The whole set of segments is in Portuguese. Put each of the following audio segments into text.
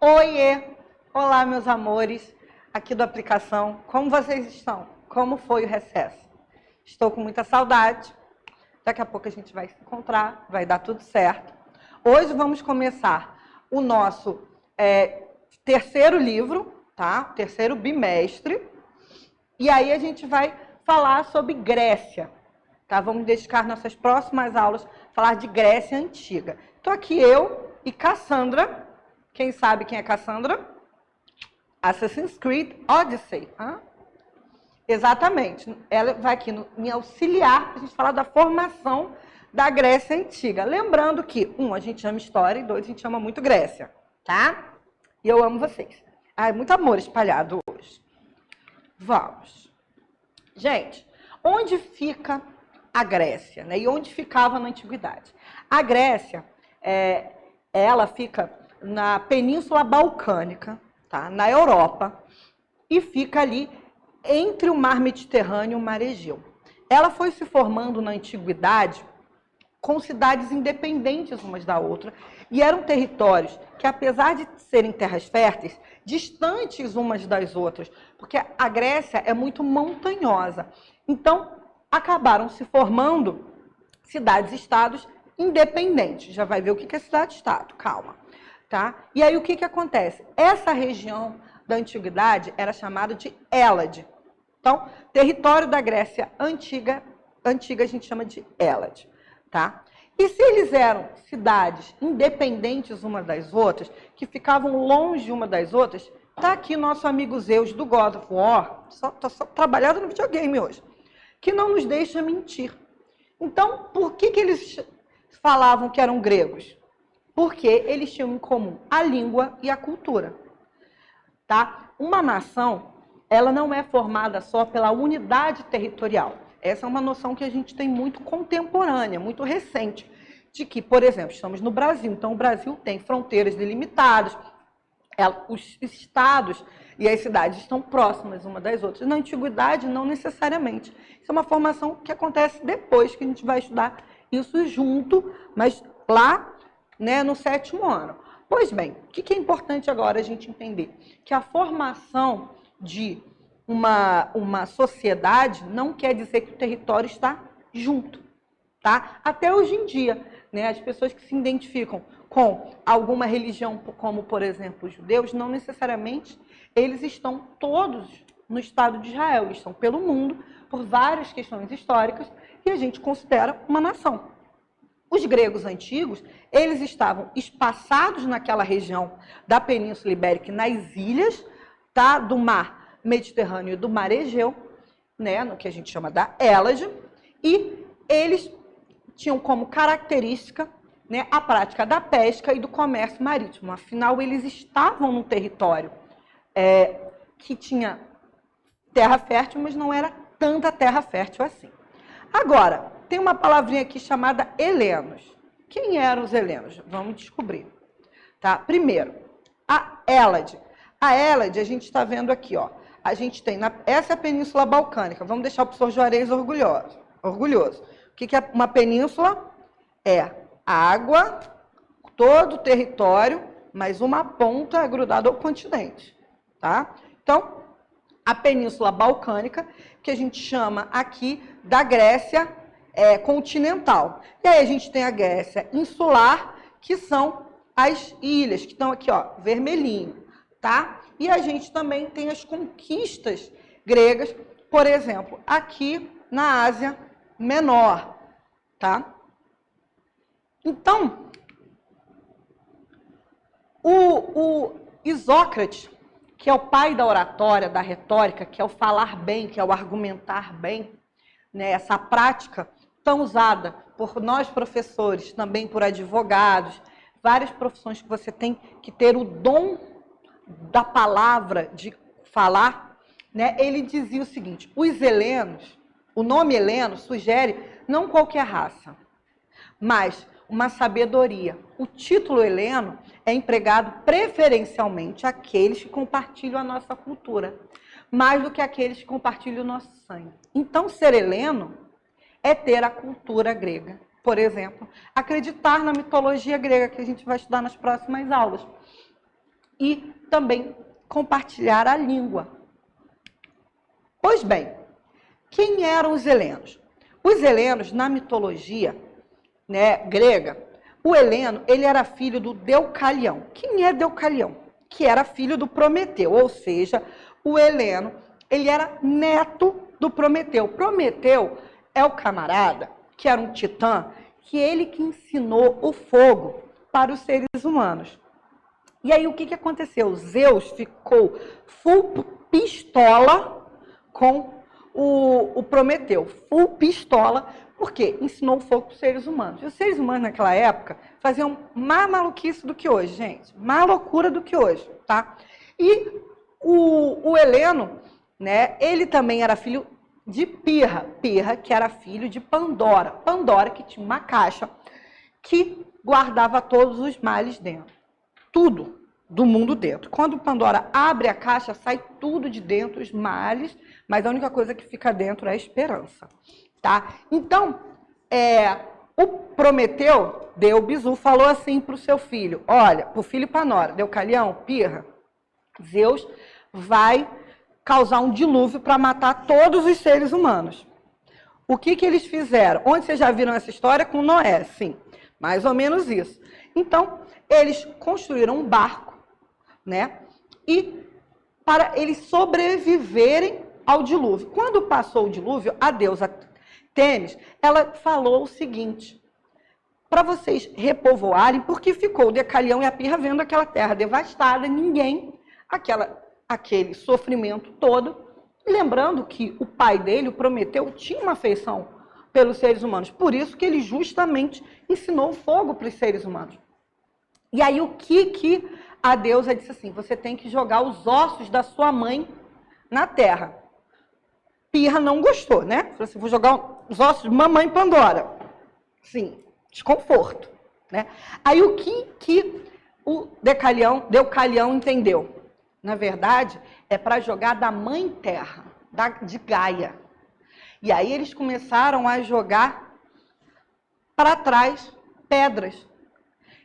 Oiê! Olá, meus amores, aqui do Aplicação. Como vocês estão? Como foi o recesso? Estou com muita saudade. Daqui a pouco a gente vai se encontrar, vai dar tudo certo. Hoje vamos começar o nosso terceiro livro, tá? Terceiro bimestre. E aí a gente vai falar sobre Grécia, tá? Vamos dedicar nossas próximas aulas a falar de Grécia Antiga. Estou aqui eu e Cassandra. Quem sabe quem é Cassandra? Assassin's Creed Odyssey. Exatamente. Ela vai aqui me auxiliar para a gente falar da formação da Grécia Antiga. Lembrando que, a gente ama história e dois, a gente ama muito Grécia, tá? E eu amo vocês. Ai, muito amor espalhado hoje. Vamos. Gente, onde fica a Grécia, né? E onde ficava na Antiguidade? A Grécia, ela fica na Península Balcânica, tá? Na Europa, e fica ali entre o Mar Mediterrâneo e o Mar Egeu. Ela foi se formando na Antiguidade com cidades independentes umas da outra, e eram territórios que, apesar de serem terras férteis, distantes umas das outras, porque a Grécia é muito montanhosa. Então, acabaram se formando cidades-estados independentes. Já vai ver o que é cidade-estado, calma. Tá? E aí o que acontece? Essa região da antiguidade era chamada de Hélade. Então, território da Grécia antiga a gente chama de Hélade. Tá? E se eles eram cidades independentes umas das outras, que ficavam longe uma das outras, tá aqui nosso amigo Zeus do God of War, só trabalhando no videogame hoje, que não nos deixa mentir. Então, por que eles falavam que eram gregos? Porque eles tinham em comum a língua e a cultura. Tá? Uma nação, ela não é formada só pela unidade territorial. Essa é uma noção que a gente tem muito contemporânea, muito recente, de que, por exemplo, estamos no Brasil, então o Brasil tem fronteiras delimitadas, os estados e as cidades estão próximas uma das outras. Na antiguidade, não necessariamente. Isso é uma formação que acontece depois, que a gente vai estudar isso junto, mas lá, né, no 7º ano. Pois bem, o que é importante agora a gente entender? Que a formação de uma sociedade não quer dizer que o território está junto, tá? Até hoje em dia, né, as pessoas que se identificam com alguma religião, como, por exemplo, os judeus, não necessariamente eles estão todos no Estado de Israel, eles estão pelo mundo, por várias questões históricas, e a gente considera uma nação. Os gregos antigos, eles estavam espaçados naquela região da Península Ibérica, nas ilhas, tá, do Mar Mediterrâneo e do Mar Egeu, né, no que a gente chama da Hélade, e eles tinham como característica, né, a prática da pesca e do comércio marítimo. Afinal, eles estavam num território que tinha terra fértil, mas não era tanta terra fértil assim. Agora, tem uma palavrinha aqui chamada helenos. Quem eram os helenos? Vamos descobrir. Tá? Primeiro, a Hélade. A Hélade, a gente está vendo aqui, ó. A gente tem, essa é a Península Balcânica. Vamos deixar o professor Juarez orgulhoso. O que é uma península? É água, todo o território, mas uma ponta é grudada ao continente. Tá? Então, a Península Balcânica, que a gente chama aqui da Grécia continental. E aí a gente tem a Grécia insular, que são as ilhas, que estão aqui, ó, vermelhinho, tá? E a gente também tem as conquistas gregas, por exemplo, aqui na Ásia Menor, tá? Então, o Isócrates, que é o pai da oratória, da retórica, que é o falar bem, que é o argumentar bem, né, essa prática tão usada por nós professores, também por advogados, várias profissões que você tem que ter o dom da palavra, de falar, né, ele dizia o seguinte: os helenos, o nome heleno sugere não qualquer raça, mas uma sabedoria. O título heleno é empregado preferencialmente àqueles que compartilham a nossa cultura, mais do que àqueles que compartilham o nosso sangue. Então, ser heleno é ter a cultura grega. Por exemplo, acreditar na mitologia grega, que a gente vai estudar nas próximas aulas. e também compartilhar a língua. Pois bem, quem eram os helenos? Os helenos, na mitologia, né, grega, o Heleno, ele era filho do Deucalião. Quem é Deucalião? Que era filho do Prometeu, ou seja, o Heleno, ele era neto do Prometeu. Prometeu é o camarada, que era um titã, que ele que ensinou o fogo para os seres humanos. E aí o que aconteceu? Zeus ficou full pistola com o Prometeu, full pistola, porque ensinou o fogo para os seres humanos. E os seres humanos naquela época faziam mais maluquice do que hoje, gente. Mais loucura do que hoje, tá? E o Heleno, né, ele também era filho de Pirra. Pirra, que era filho de Pandora. Pandora, que tinha uma caixa que guardava todos os males dentro. Tudo do mundo dentro. Quando Pandora abre a caixa, sai tudo de dentro, os males, mas a única coisa que fica dentro é a esperança. Tá? Então, o Prometeu deu o bizu, falou assim para o seu filho, olha, para o filho e para a nora, Deucalião, Pirra, Zeus vai causar um dilúvio para matar todos os seres humanos. O que eles fizeram? Onde vocês já viram essa história? Com Noé, sim, mais ou menos isso. Então, eles construíram um barco, né? E para eles sobreviverem ao dilúvio. Quando passou o dilúvio, a deusa Tênis, ela falou o seguinte, para vocês repovoarem, porque ficou o Deucalião e a Pirra vendo aquela terra devastada, ninguém, aquele sofrimento todo, lembrando que o pai dele, o Prometeu, tinha uma afeição pelos seres humanos, por isso que ele justamente ensinou o fogo para os seres humanos. E aí o que a deusa disse assim, você tem que jogar os ossos da sua mãe na terra. Pirra não gostou, né? Falou assim, vou jogar os ossos de mamãe Pandora. Sim, desconforto, né? Aí o que o Deucalião entendeu? Na verdade, é para jogar da mãe terra, de Gaia. E aí eles começaram a jogar para trás pedras.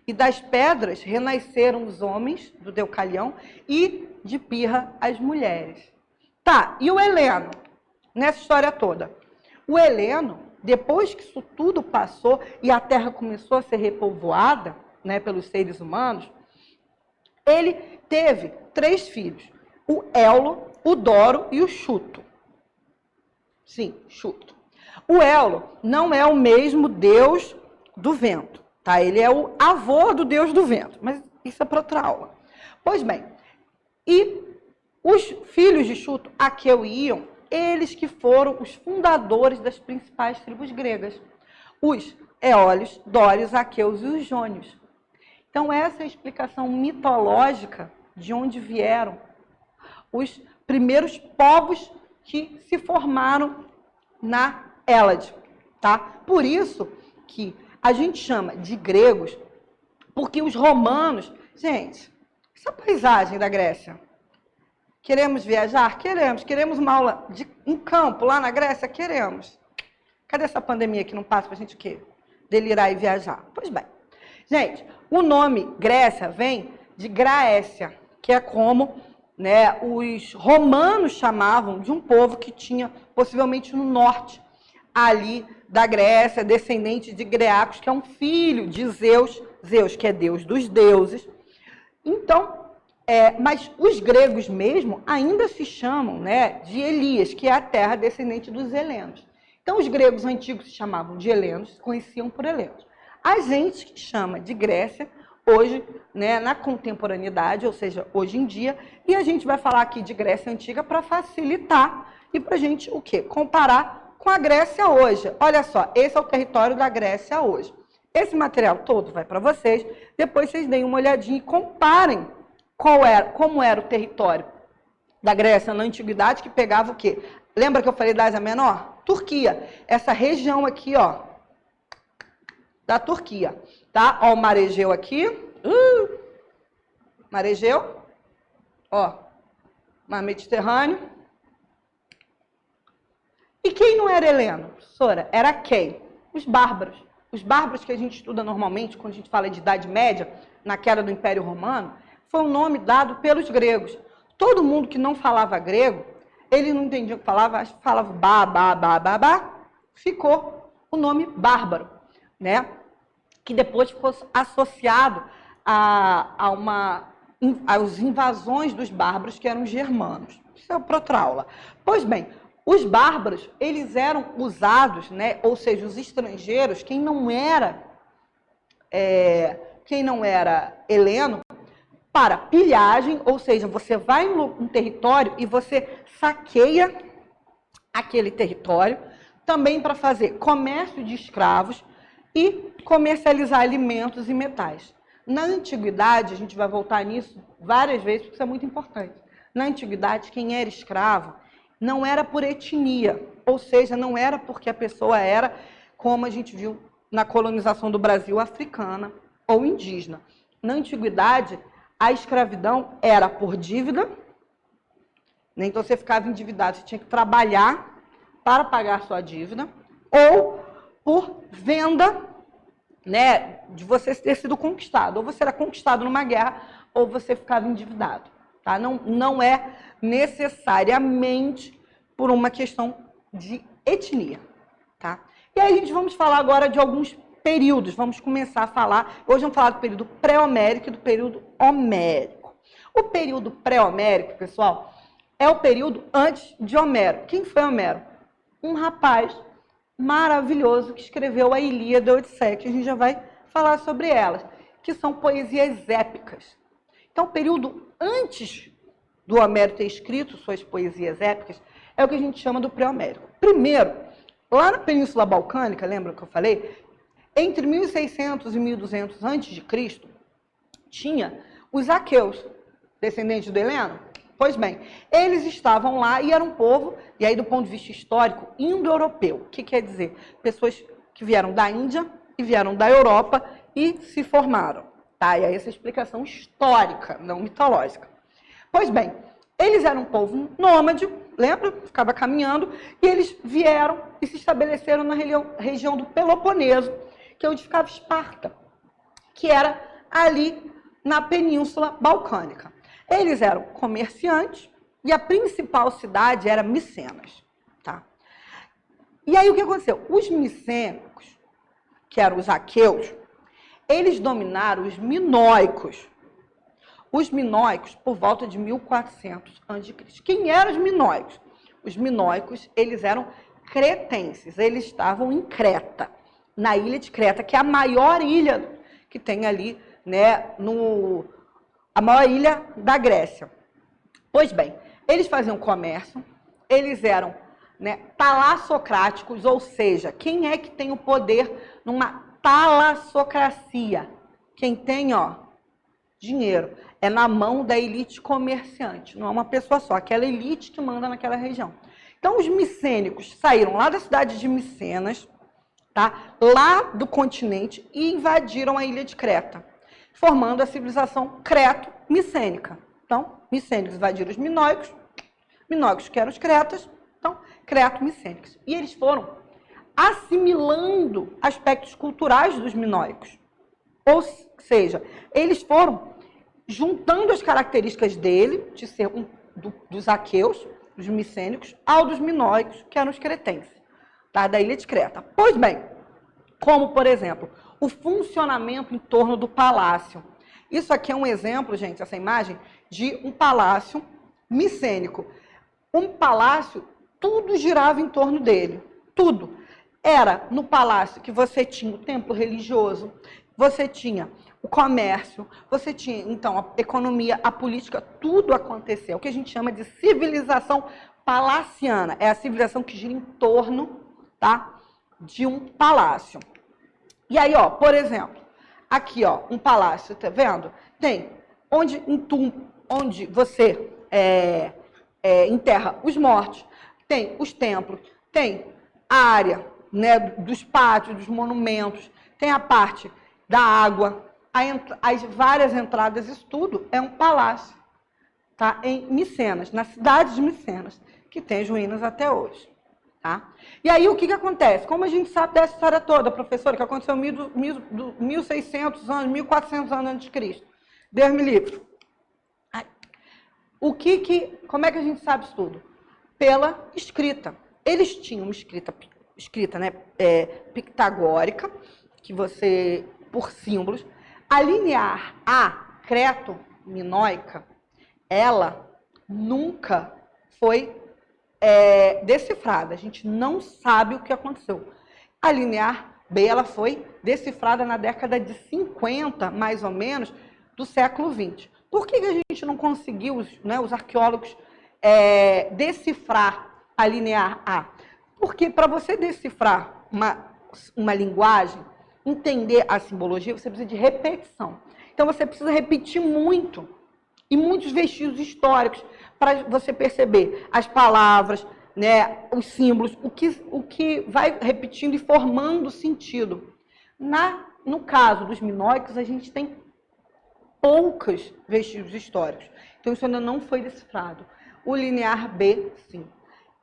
E das pedras renasceram os homens do Deucalião e de Pirra as mulheres. Tá, e o Heleno? Nessa história toda. O Heleno, depois que isso tudo passou e a terra começou a ser repovoada, né, pelos seres humanos, ele teve 3 filhos. O Éolo, o Doro e o Chuto. Sim, Chuto. O Éolo não é o mesmo deus do vento, tá? Ele é o avô do deus do vento, mas isso é para outra aula. Pois bem, e os filhos de Chuto, Aqueu e Íon, eles que foram os fundadores das principais tribos gregas. Os Eólios, Dórios, Aqueus e os Jônios. Então, essa é a explicação mitológica de onde vieram os primeiros povos que se formaram na Hélade. Tá? Por isso que a gente chama de gregos, porque os romanos... Gente, essa paisagem da Grécia... Queremos viajar? Queremos. Queremos uma aula em campo, lá na Grécia? Queremos. Cadê essa pandemia que não passa para a gente o quê? Delirar e viajar? Pois bem. Gente, o nome Grécia vem de Graécia, que é como, né, os romanos chamavam de um povo que tinha, possivelmente no norte, ali da Grécia, descendente de Greacos, que é um filho de Zeus, Zeus que é deus dos deuses. Então... mas os gregos mesmo ainda se chamam, né, de Elias, que é a terra descendente dos helenos. Então, os gregos antigos se chamavam de helenos, se conheciam por helenos. A gente que chama de Grécia, hoje, né, na contemporaneidade, ou seja, hoje em dia, e a gente vai falar aqui de Grécia Antiga para facilitar e para a gente, o quê? Comparar com a Grécia hoje. Olha só, esse é o território da Grécia hoje. Esse material todo vai para vocês, depois vocês deem uma olhadinha e comparem como era o território da Grécia na antiguidade, que pegava o quê? Lembra que eu falei da Ásia Menor? Turquia. Essa região aqui, ó, da Turquia, tá? Ó, o Mar Egeu aqui. Mar Egeu. Ó, Mar Mediterrâneo. E quem não era heleno, professora? Era quem? Os bárbaros. Os bárbaros que a gente estuda normalmente, quando a gente fala de Idade Média, na queda do Império Romano, foi um nome dado pelos gregos. Todo mundo que não falava grego, ele não entendia o que falava, falava bá, ficou o nome bárbaro, né? Que depois ficou associado às invasões dos bárbaros, que eram os germanos. Isso é o protraula. Pois bem, os bárbaros, eles eram usados, né? Ou seja, os estrangeiros, quem não era heleno, para pilhagem, ou seja, você vai em um território e você saqueia aquele território, também para fazer comércio de escravos e comercializar alimentos e metais. Na antiguidade, a gente vai voltar nisso várias vezes, porque isso é muito importante. Na antiguidade, quem era escravo não era por etnia, ou seja, não era porque a pessoa era, como a gente viu na colonização do Brasil, africana ou indígena. Na antiguidade, a escravidão era por dívida, né? Então você ficava endividado, você tinha que trabalhar para pagar sua dívida, ou por venda, né, de você ter sido conquistado. Ou você era conquistado numa guerra, ou você ficava endividado. Tá? Não é necessariamente por uma questão de etnia. Tá? E aí a gente vamos falar agora de alguns períodos. Vamos começar a falar, hoje vamos falar do período pré-homérico e do período homérico. O período pré-homérico, pessoal, é o período antes de Homero. Quem foi Homero? Um rapaz maravilhoso que escreveu a Ilíada e a Odisseia, que a gente já vai falar sobre elas, que são poesias épicas. Então, o período antes do Homero ter escrito suas poesias épicas é o que a gente chama do pré-homérico. Primeiro, lá na Península Balcânica, lembra que eu falei? Entre 1600 e 1200 a.C., tinha os aqueus, descendentes do Heleno. Pois bem, eles estavam lá e eram um povo, e aí do ponto de vista histórico, indo-europeu. O que quer dizer? Pessoas que vieram da Índia e vieram da Europa e se formaram. Tá? E aí essa explicação histórica, não mitológica. Pois bem, eles eram um povo nômade, lembra? Ficava caminhando, e eles vieram e se estabeleceram na região do Peloponeso, que é onde ficava Esparta, que era ali na Península Balcânica. Eles eram comerciantes e a principal cidade era Micenas. Tá? E aí o que aconteceu? Os micênicos, que eram os aqueus, eles dominaram os minoicos. Os minoicos por volta de 1400 a.C. Quem eram os minoicos? Os minoicos, eles eram cretenses, eles estavam em Creta, na ilha de Creta, que é a maior ilha que tem ali, né, a maior ilha da Grécia. Pois bem, eles faziam comércio, eles eram, né, talassocráticos, ou seja, quem é que tem o poder numa talassocracia? Quem tem, ó, dinheiro. É na mão da elite comerciante, não é uma pessoa só, aquela elite que manda naquela região. Então, os micênicos saíram lá da cidade de Micenas, tá, lá do continente, e invadiram a ilha de Creta, formando a civilização creto-micênica. Então, micênicos invadiram os minoicos, minoicos que eram os cretas, então, creto-micênicos. E eles foram assimilando aspectos culturais dos minoicos. Ou seja, eles foram juntando as características dele, de ser dos aqueus, dos micênicos, ao dos minoicos, que eram os cretenses, tá, da ilha de Creta. Pois bem, como, por exemplo, o funcionamento em torno do palácio. Isso aqui é um exemplo, gente, essa imagem, de um palácio micênico. Um palácio, tudo girava em torno dele, tudo. Era no palácio que você tinha o templo religioso, você tinha o comércio, você tinha, então, a economia, a política, tudo aconteceu. O que a gente chama de civilização palaciana. É a civilização que gira em torno, tá, de um palácio. E aí, ó, por exemplo, aqui, ó, um palácio, tá vendo? Tem onde você enterra os mortos, tem os templos, tem a área, né, dos pátios, dos monumentos, tem a parte da água, as várias entradas, isso tudo é um palácio, tá, em Micenas, na cidade de Micenas, que tem as ruínas até hoje. Tá? E aí o que acontece? Como a gente sabe dessa história toda, professora, que aconteceu 1600 anos, 1400 anos antes de Cristo? Deus me livre. Como é que a gente sabe isso tudo? Pela escrita. Eles tinham uma escrita, né, pictagórica, que você, por símbolos. A linear A, creto-minoica, ela nunca foi decifrada. A gente não sabe o que aconteceu. A linear B, ela foi decifrada na década de 50, mais ou menos, do século XX. Por que a gente não conseguiu, né, os arqueólogos, decifrar a linear A? Porque para você decifrar uma linguagem, entender a simbologia, você precisa de repetição. Então você precisa repetir muito, e muitos vestígios históricos, para você perceber as palavras, né, os símbolos, o que vai repetindo e formando sentido. No caso dos minoicos, a gente tem poucos vestígios históricos. Então isso ainda não foi decifrado. O linear B, sim.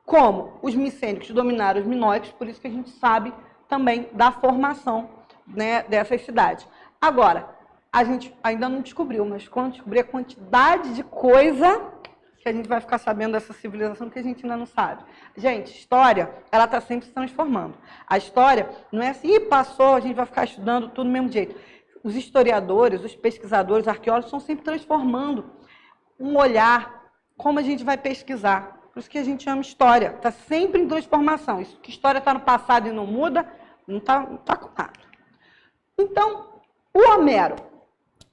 Como os micênicos dominaram os minoicos, por isso que a gente sabe também da formação, né, dessas cidades. Agora, a gente ainda não descobriu, mas quando descobrir a quantidade de coisa que a gente vai ficar sabendo dessa civilização que a gente ainda não sabe. Gente, história, ela está sempre se transformando. A história não é assim, passou, a gente vai ficar estudando tudo do mesmo jeito. Os historiadores, os pesquisadores, os arqueólogos estão sempre transformando um olhar, como a gente vai pesquisar. Por isso que a gente ama história. Está sempre em transformação. Isso que história está no passado e não muda, não está com nada. Então, o Homero,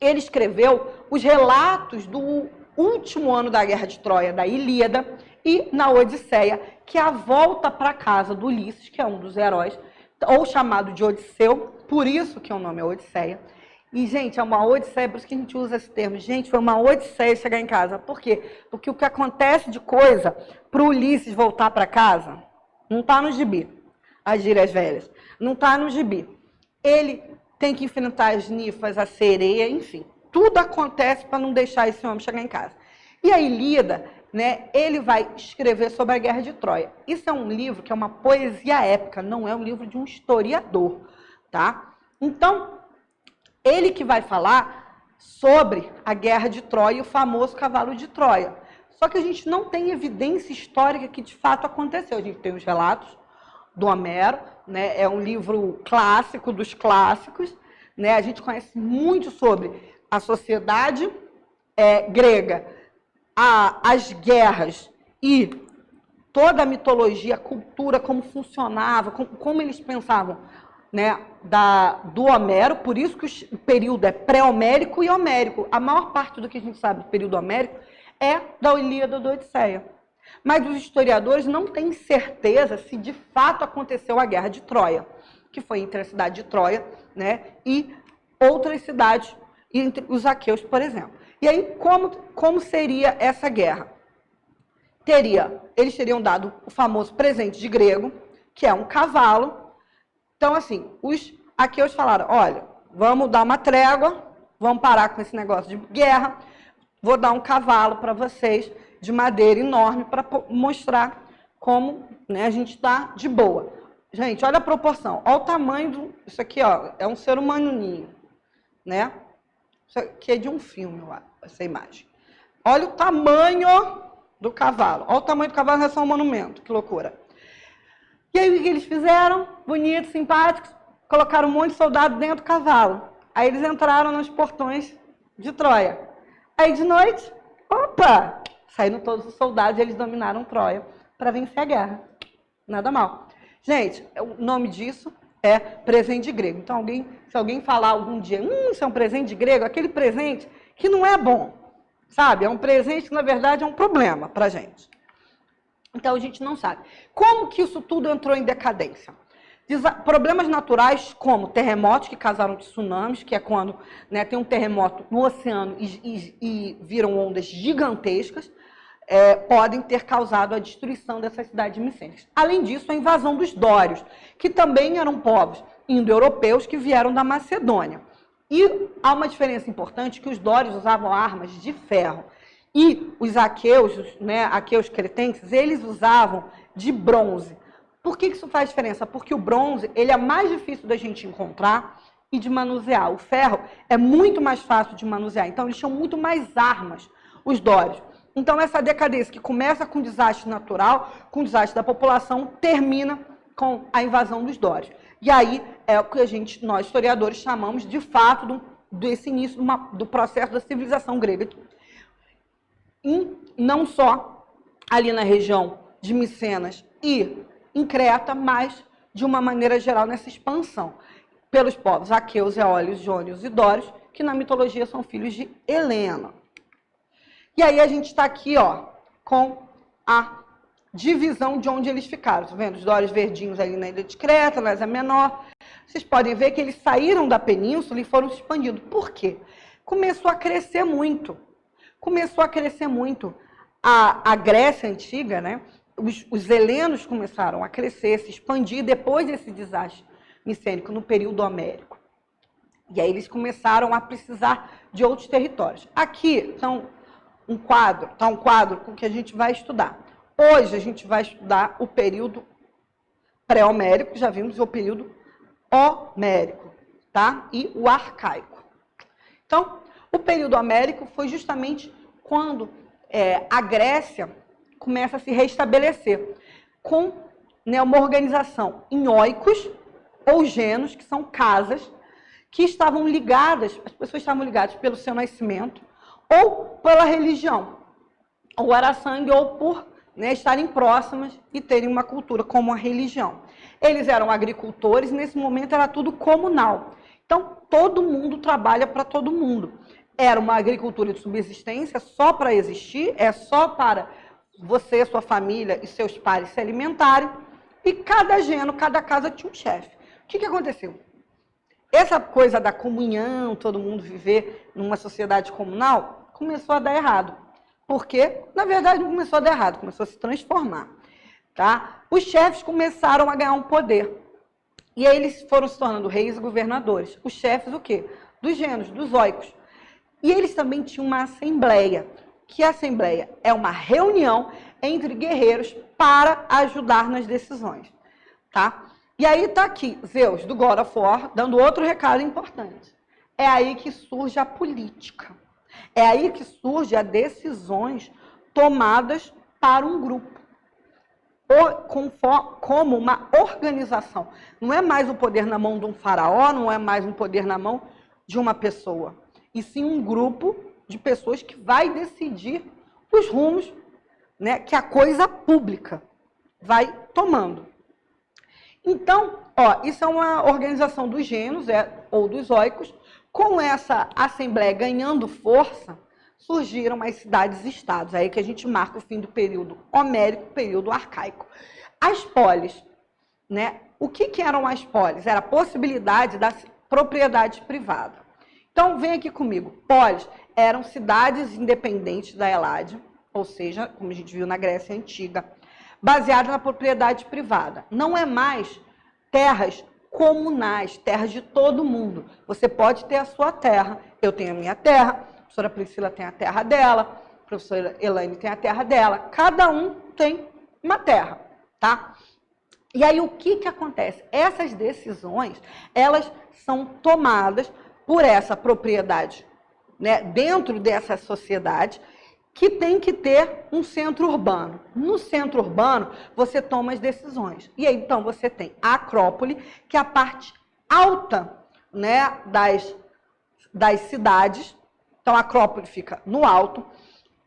ele escreveu os relatos do último ano da Guerra de Troia, da Ilíada, e na Odisseia, que é a volta para casa do Ulisses, que é um dos heróis, ou chamado de Odisseu, por isso que o nome é Odisseia. E, gente, é uma odisseia, por isso que a gente usa esse termo. Gente, foi uma odisseia chegar em casa. Por quê? Porque o que acontece de coisa para o Ulisses voltar para casa não está no gibi, as gírias velhas. Não está no gibi. Ele tem que enfrentar as ninfas, a sereia, enfim. Tudo acontece para não deixar esse homem chegar em casa. E a Ilíada, né, ele vai escrever sobre a Guerra de Troia. Isso é um livro que é uma poesia épica, não é um livro de um historiador, tá? Então, ele que vai falar sobre a Guerra de Troia e o famoso cavalo de Troia. Só que a gente não tem evidência histórica que de fato aconteceu. A gente tem os relatos do Homero, né? É um livro clássico dos clássicos, né? A gente conhece muito sobre a sociedade grega, as guerras e toda a mitologia, a cultura, como funcionava, como eles pensavam, né, do Homero, por isso que o período é pré-homérico e homérico. A maior parte do que a gente sabe do período homérico é da Ilíada e da Odisseia. Mas os historiadores não têm certeza se de fato aconteceu a Guerra de Troia, que foi entre a cidade de Troia, né, e outras cidades, entre os aqueus, por exemplo. E aí, como seria essa guerra? Eles teriam dado o famoso presente de grego, que é um cavalo. Então, assim, os aqueus falaram, olha, vamos dar uma trégua, vamos parar com esse negócio de guerra, vou dar um cavalo para vocês, de madeira enorme, para mostrar como, né, a gente está de boa. Gente, olha a proporção, olha o tamanho isso aqui, ó, é um ser humaninho, né? Isso aqui é de um filme, essa imagem. Olha o tamanho do cavalo, olha o tamanho do cavalo em relação ao monumento, que loucura. E aí o que eles fizeram? Bonitos, simpáticos, colocaram um monte de soldado dentro do cavalo. Aí eles entraram nos portões de Troia. Aí de noite, opa! Saíram todos os soldados e eles dominaram Troia para vencer a guerra. Nada mal. Gente, o nome disso é presente grego. Então, se alguém falar algum dia, isso é um presente grego, aquele presente que não é bom, sabe? É um presente que, na verdade, é um problema para a gente. Então, a gente não sabe. Como que isso tudo entrou em decadência? Problemas naturais, como terremotos que causaram tsunamis, que é quando, né, tem um terremoto no oceano e viram ondas gigantescas, podem ter causado a destruição dessas cidades micênicas. Além disso, a invasão dos dórios, que também eram povos indo-europeus que vieram da Macedônia. E há uma diferença importante, que os dórios usavam armas de ferro. E os aqueus, né, aqueus cretenses, eles usavam de bronze. Por que isso faz diferença? Porque o bronze, ele é mais difícil da gente encontrar e de manusear. O ferro é muito mais fácil de manusear. Então, eles tinham muito mais armas, os dórios. Então, essa decadência que começa com desastre natural, com desastre da população, termina com a invasão dos dórios. E aí é o que nós historiadores chamamos de fato desse início do processo da civilização grega. E não só ali na região de Micenas e em Creta, mas de uma maneira geral nessa expansão pelos povos aqueus, eólios, jônios e dórios, que na mitologia são filhos de Helena. E aí a gente está aqui, ó, com a divisão de onde eles ficaram. Tá vendo? Os dórios verdinhos ali na ilha de Creta, na Ásia Menor. Vocês podem ver que eles saíram da península e foram se expandindo. Por quê? Começou a crescer muito. Começou a crescer muito. A Grécia Antiga, né? Os helenos começaram a crescer, se expandir depois desse desastre micênico, no período homérico. E aí eles começaram a precisar de outros territórios. Aqui está um quadro com que a gente vai estudar. Hoje a gente vai estudar o período pré-homérico, já vimos o período homérico, tá? E o arcaico. Então, o período homérico foi justamente quando a Grécia começa a se restabelecer com, né, uma organização em oikos ou genos, que são casas que estavam ligadas, as pessoas estavam ligadas pelo seu nascimento ou pela religião, ou era sangue, ou por, né, estarem próximas e terem uma cultura como a religião. Eles eram agricultores, nesse momento era tudo comunal. Então, todo mundo trabalha para todo mundo. Era uma agricultura de subsistência só para existir, só para você, sua família e seus pares se alimentarem, e cada geno, cada casa tinha um chefe. O que aconteceu? Essa coisa da comunhão, todo mundo viver numa sociedade comunal, começou a dar errado. Porque, na verdade, não começou a dar errado, começou a se transformar. Tá? Os chefes começaram a ganhar um poder. E aí eles foram se tornando reis e governadores. Os chefes, o quê? Dos genos, dos oicos. E eles também tinham uma assembleia. Que a assembleia é uma reunião entre guerreiros para ajudar nas decisões. Tá? E aí está aqui, Zeus, do God of War, dando outro recado importante. É aí que surge a política. É aí que surgem as decisões tomadas para um grupo. Como uma organização. Não é mais o poder na mão de um faraó, não é mais um poder na mão de uma pessoa. E sim um grupo de pessoas que vai decidir os rumos, né, que a coisa pública vai tomando. Então, ó, isso é uma organização dos genos, ou dos oicos. Com essa assembleia ganhando força, surgiram as cidades-estados. Aí que a gente marca o fim do período homérico, período arcaico. As polis, né? O que eram as polis? Era a possibilidade da propriedade privada. Então, vem aqui comigo. Polis eram cidades independentes da Eládia, ou seja, como a gente viu na Grécia Antiga, baseadas na propriedade privada. Não é mais terras comunais, terras de todo mundo. Você pode ter a sua terra, eu tenho a minha terra, a professora Priscila tem a terra dela, a professora Elaine tem a terra dela, cada um tem uma terra, tá? E aí o que acontece? Essas decisões, elas são tomadas por essa propriedade, né, dentro dessa sociedade, que tem que ter um centro urbano. No centro urbano, você toma as decisões. E aí, então, você tem a Acrópole, que é a parte alta, né, das cidades. Então, a Acrópole fica no alto,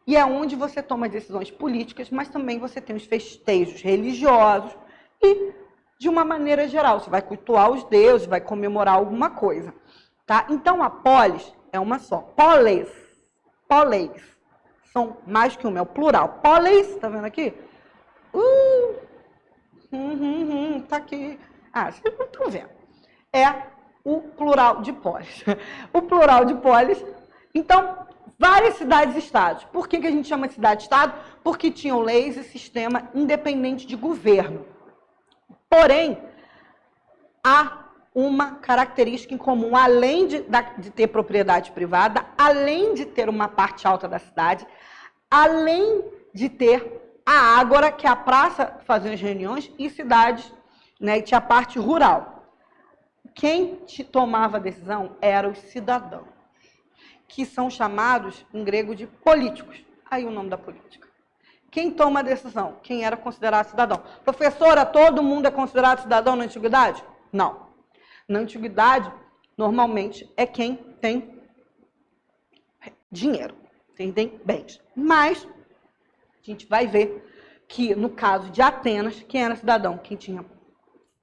e é onde você toma as decisões políticas, mas também você tem os festejos religiosos e, de uma maneira geral, você vai cultuar os deuses, vai comemorar alguma coisa. Tá? Então, a polis é uma só. Polis. São mais que uma, é o plural. Polis, tá vendo aqui? Tá aqui. Ah, vocês não estão vendo. É o plural de polis. O plural de polis. Então, várias cidades-estados. Por que a gente chama de cidade-estado? Porque tinham leis e sistema independente de governo. Porém, há uma característica em comum, além de ter propriedade privada, além de ter uma parte alta da cidade, além de ter a ágora, que é a praça que fazia as reuniões, e cidades, né, e tinha a parte rural. Quem tomava a decisão eram os cidadãos, que são chamados, em grego, de políticos. Aí o nome da política. Quem toma a decisão? Quem era considerado cidadão. Professora, todo mundo é considerado cidadão na antiguidade? Não. Na antiguidade, normalmente, é quem tem dinheiro, quem tem bens. Mas, a gente vai ver que, no caso de Atenas, quem era cidadão? Quem tinha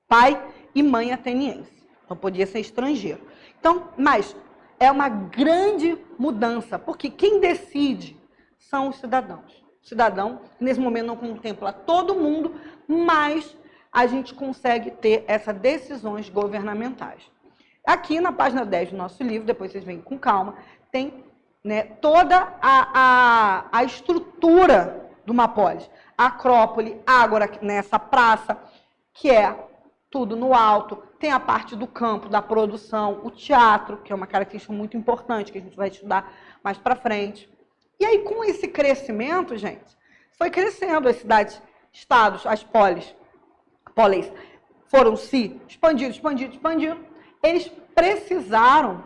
pai e mãe ateniense. Então, podia ser estrangeiro. Então, mas é uma grande mudança, porque quem decide são os cidadãos. O cidadão, nesse momento, não contempla todo mundo, mas a gente consegue ter essas decisões governamentais. Aqui na página 10 do nosso livro, depois vocês veem com calma, tem, né, toda a estrutura de uma polis. A Acrópole, Ágora, nessa praça, que é tudo no alto, tem a parte do campo, da produção, o teatro, que é uma característica muito importante, que a gente vai estudar mais para frente. E aí, com esse crescimento, gente, foi crescendo as cidades, estados, as polis foram se expandindo. Eles precisaram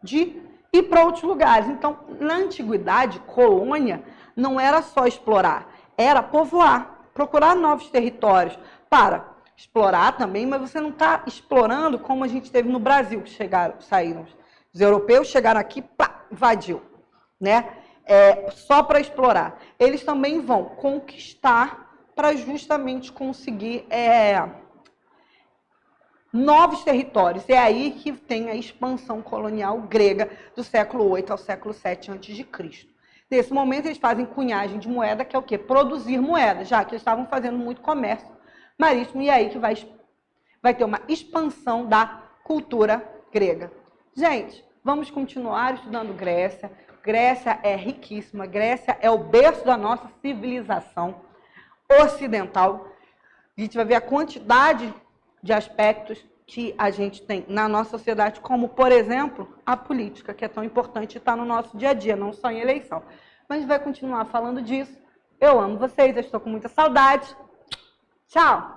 de ir para outros lugares. Então, na antiguidade, colônia não era só explorar, era povoar, procurar novos territórios para explorar também, mas você não está explorando como a gente teve no Brasil, que saíram os europeus, chegaram aqui, pá, invadiu, né? Só para explorar. Eles também vão conquistar para justamente conseguir novos territórios. É aí que tem a expansão colonial grega do século 8 ao século 7 a.C. Nesse momento, eles fazem cunhagem de moeda, que é o quê? Produzir moeda, já que eles estavam fazendo muito comércio marítimo, e é aí que vai ter uma expansão da cultura grega. Gente, vamos continuar estudando Grécia. Grécia é riquíssima, Grécia é o berço da nossa civilização ocidental. A gente vai ver a quantidade de aspectos que a gente tem na nossa sociedade, como, por exemplo, a política, que é tão importante e está no nosso dia a dia, não só em eleição. Mas a gente vai continuar falando disso. Eu amo vocês, eu estou com muita saudade. Tchau!